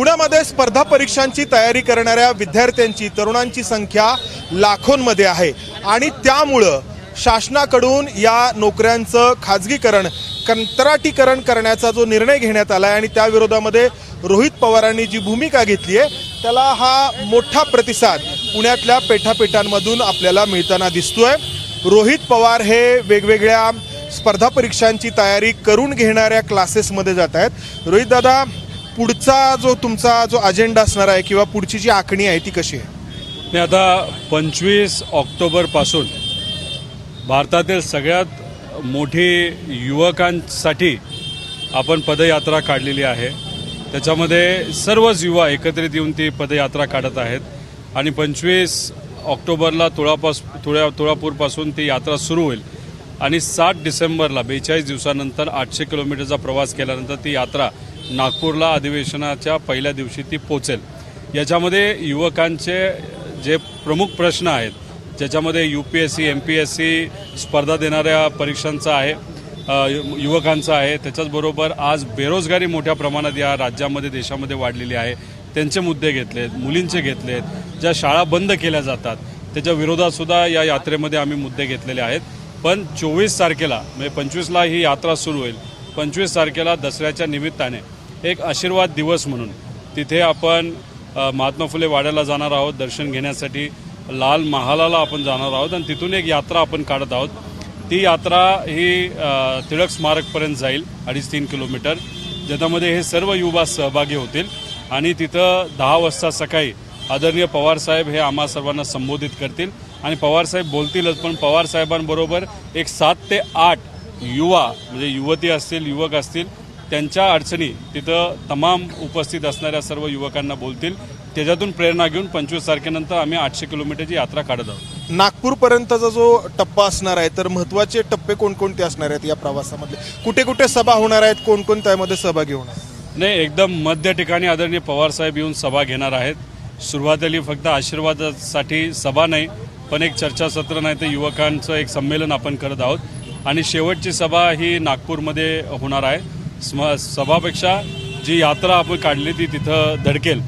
पुण्यामध्ये स्पर्धा परीक्षांची तयारी करणाऱ्या विद्यार्थ्यांची तरुणांची संख्या लाखोंमध्ये आहे आणि त्यामुळं शासनाकडून या नोकऱ्यांचं खाजगीकरण कंत्राटीकरण करण्याचा जो निर्णय घेण्यात आला आहे आणि त्या विरोधामध्ये रोहित पवारांनी जी भूमिका घेतली आहे त्याला हा मोठा प्रतिसाद पुण्यातल्या पेठापेठांमधून आपल्याला मिळताना दिसतोय। रोहित पवार हे वेगवेगळ्या स्पर्धा परीक्षांची तयारी करून घेणाऱ्या क्लासेसमध्ये जात आहेत। रोहित दादा, पुढचा तुमचा जो अजेंडा असणार आहे किंवा पुढची जी आखणी आहे ती कशी आहे? मी आता 25 ऑक्टोबरपासून भारतातील सगळ्यात मोठी युवकांसाठी आपण पदयात्रा काढलेली आहे। त्याच्यामध्ये सर्वच युवा एकत्रित येऊन ती पदयात्रा काढत आहेत आणि 25 ऑक्टोबरला तुळापूरपासून ती यात्रा सुरू होईल आणि 7 डिसेंबरला 42 दिवसानंतर 800 किलोमीटरचा प्रवास केल्यानंतर ती यात्रा नागपूरला अधिवेशनाच्या पहिल्या दिवशी ती पोचेल। याच्यामध्ये युवकांचे जे प्रमुख प्रश्न आहेत, ज्याच्यामध्ये UPSC MPSC स्पर्धा देणाऱ्या परीक्षांचा आहे, युवकांचा आहे, त्याच्याचबरोबर आज बेरोजगारी मोठ्या प्रमाणात या राज्यामध्ये देशामध्ये वाढलेली आहे, त्यांचे मुद्दे घेतलेत, मुलींचे घेतलेत, ज्या शाळा बंद केल्या जातात त्याच्या विरोधात सुद्धा या यात्रेमध्ये आम्ही मुद्दे घेतलेले आहेत। पण 24 तारखेला म्हणजे 25ला ही यात्रा सुरू होईल, 25 तारखेला दसऱ्याच्या निमित्ताने एक आशीर्वाद दिवस म्हणून तिथे आपण महात्मा फुले वाड्याला जाणार आहोत दर्शन घेण्यासाठी, लाल महालाला आपण जाणार आहोत आणि तिथून एक यात्रा आपण काढत आहोत। ती यात्रा ही टिळक स्मारकपर्यंत जाईल 2.5-3 किलोमीटर, ज्याच्यामध्ये हे सर्व युवा सहभागी होतील आणि तिथं 10 वाजता सकाळी आदरणीय पवारसाहेब हे आम्हा सर्वांना संबोधित करतील आणि पवारसाहेब बोलतीलच, पण पवारसाहेबांबरोबर एक 7 ते 8 युवा म्हणजे युवती असतील, युवक असतील, त्यांच्या अडचणी तिथं तमाम उपस्थित असणाऱ्या सर्व युवकांना बोलतील। त्याच्यातून प्रेरणा घेऊन 25 तारखेनंतर आम्ही 800 किलोमीटरची यात्रा काढत आहोत। नागपूरपर्यंतचा जो टप्पा असणार आहे तर महत्त्वाचे टप्पे कोणकोणते असणार आहेत या प्रवासामध्ये? कुठे कुठे सभा होणार आहेत, कोण कोण त्यामध्ये सहभागी होणार? नाही, एकदम मध्य ठिकाणी आदरणीय पवारसाहेब येऊन सभा घेणार आहेत। सुरुवातीला फक्त आशीर्वादासाठी सभा नाही, पण एक चर्चासत्र नाही तर युवकांचं एक संमेलन आपण करत आहोत आणि शेवटची सभा ही नागपूरमध्ये होणार आहे। सभापेक्षा जी यात्रा आपण काढली ती तिथं धडकेल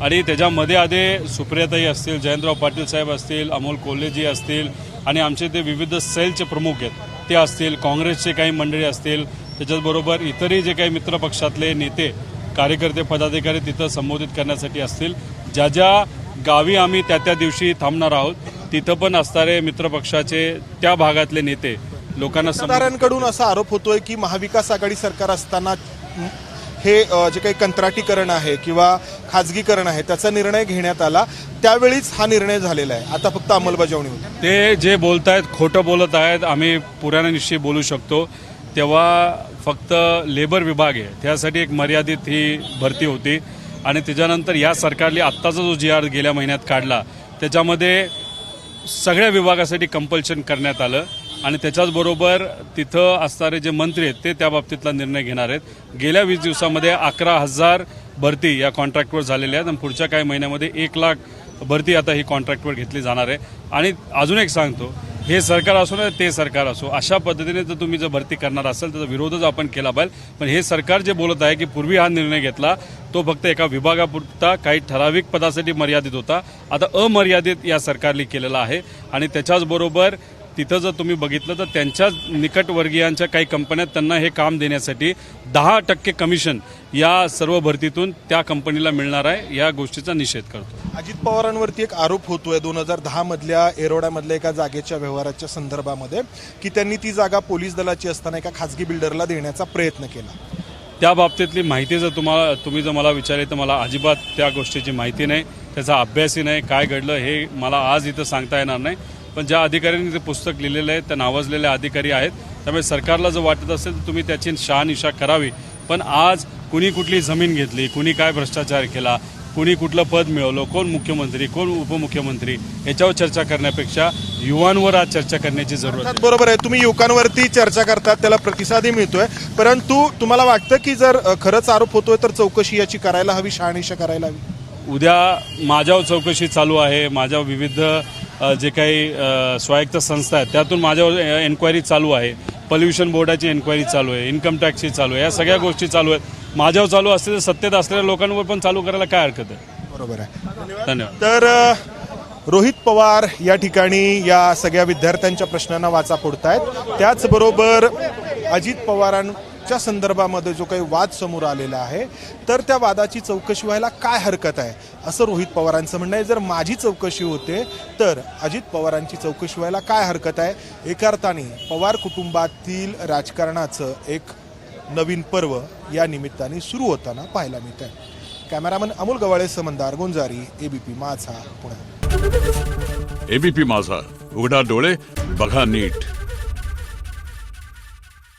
आणि त्याच्यामध्ये आधी सुप्रियाताई असतील, जयंतराव पाटील साहेब असतील, अमोल कोल्हेजी असतील आणि आमचे ते विविध सेलचे प्रमुख आहेत ते असतील, काँग्रेसचे काही मंडळी असतील, त्याच्याचबरोबर इतरही जे काही मित्रपक्षातले नेते कार्यकर्ते पदाधिकारी तिथं संबोधित करण्यासाठी असतील। ज्या ज्या गावी आम्ही त्या दिवशी थांबणार आहोत तिथं पण असणारे मित्रपक्षाचे त्या भागातले नेते लोकांना मतदारांकडून असा आरोप होतोय की महाविकास आघाडी सरकार असताना हे जे काही कंत्राटीकरण आहे किंवा खाजगीकरण आहे त्याचा निर्णय घेण्यात आला, त्यावेळीच हा निर्णय झालेला आहे, आता फक्त अंमलबजावणी होती। ते जे बोलतायत खोटं बोलत आहेत। आम्ही पुराण्यानिश्चित बोलू शकतो तेव्हा फक्त लेबर विभाग आहे त्यासाठी एक मर्यादित ही भरती होती आणि त्याच्यानंतर या सरकारने आत्ताचा जो GR गेल्या महिन्यात काढला त्याच्यामध्ये सगळ्या विभागासाठी कंपल्शन करण्यात आलं आणि त्याच्याचबरोबर तिथं असणारे जे मंत्री आहेत ते त्या बाबतीतला निर्णय घेणार आहेत। गेल्या 20 दिवसामध्ये 11,000 भरती या कॉन्ट्रॅक्टवर झालेल्या आहेत आणि पुढच्या काही महिन्यामध्ये 1 लाख भरती आता ही कॉन्ट्रॅक्टवर घेतली जाणार आहे। आणि अजून एक सांगतो, हे सरकार असो ना ते सरकार असो, अशा पद्धतीने जर तुम्ही जर भरती करणार असेल त्याचा विरोधच आपण केला पाहिजे। पण हे सरकार जे बोलत आहे की पूर्वी हा निर्णय घेतला तो फक्त एका विभागापुरता काही ठराविक पदासाठी मर्यादित होता, आता अमर्यादित या सरकारने केलेला आहे आणि त्याच्याचबरोबर तिथं जर तुम्ही बघितलं तर त्यांच्या निकटवर्गीयांच्या काही कंपन्या त्यांना हे काम देण्यासाठी 10% कमिशन या सर्व भरतीतून त्या कंपनीला मिळणार आहे। या गोष्टीचा निषेध करतो। अजित पवारांवरती एक आरोप होतोय 2010 मधल्या एरोड्यामधल्या एका जागेच्या व्यवहाराच्या संदर्भामध्ये की त्यांनी ती जागा पोलीस दलाची असताना एका खासगी बिल्डरला देण्याचा प्रयत्न केला। त्या बाबतीतली माहिती जर तुम्ही जर मला विचारले तर मला अजिबात त्या गोष्टीची माहिती नाही, त्याचा अभ्यासही नाही, काय घडलं हे मला आज इथं सांगता येणार नाही। पण ज्या अधिकाऱ्यांनी ते पुस्तक लिहिलेलं आहे त्या नावाजलेले अधिकारी आहेत, त्यामुळे सरकारला जर वाटत असेल तर तुम्ही त्याची शहानिशा करावी। पण आज कुणी कुठली जमीन घेतली, कुणी काय भ्रष्टाचार केला, कुणी कुठलं पद मिळवलं, कोण मुख्यमंत्री कोण उपमुख्यमंत्री याच्यावर चर्चा करण्यापेक्षा युवांवर आज चर्चा करण्याची जरूरत आहे। बरोबर आहे, तुम्ही युवकांवरती चर्चा करतात त्याला प्रतिसादही मिळतोय, परंतु तुम्हाला वाटतं की जर खरंच आरोप होतोय तर चौकशी याची करायला हवी, शहानिशा करायला हवी? उद्या माझ्यावर चौकशी चालू आहे, माझ्या विविध जे काही स्वायत्त संस्था आहेत त्यातून माझ्यावर एन्क्वायरी चालू आहे, पॉल्युशन बोर्डाची एन्क्वायरी चालू आहे, इन्कम टॅक्सची चालू आहे, या सगळ्या गोष्टी चालू आहेत। माझ्यावर चालू असलेल्या सत्तेत असलेल्या लोकांवर पण चालू करायला काय हरकत आहे. बरोबर आहे. धन्यवाद. तर रोहित पवार या ठिकाणी या सगळ्या विद्यार्थ्यांच्या प्रश्नांना वाचा फोडतायत. त्याचबरोबर अजित पवारांच्या संदर्भामध्ये जो काही वाद समोर आलेला आहे तर त्या वादाची चौकशी व्हायला काय हरकत आहे असं रोहित पवारांचं म्हणणं आहे. जर माझी चौकशी होते तर अजित पवारांची चौकशी व्हायला काय हरकत आहे. एका अर्थाने पवार कुटुंबातील राजकारणाचं एक नवीन पर्व या निमित्ताने सुरू होताना पाहायला मिळत आहे. कॅमेरामन अमोल गवाळेसह मंदार गोंजारी, एबीपी माझा, पुणे. एबीपी माझा, उघडा डोळे बघा नीट.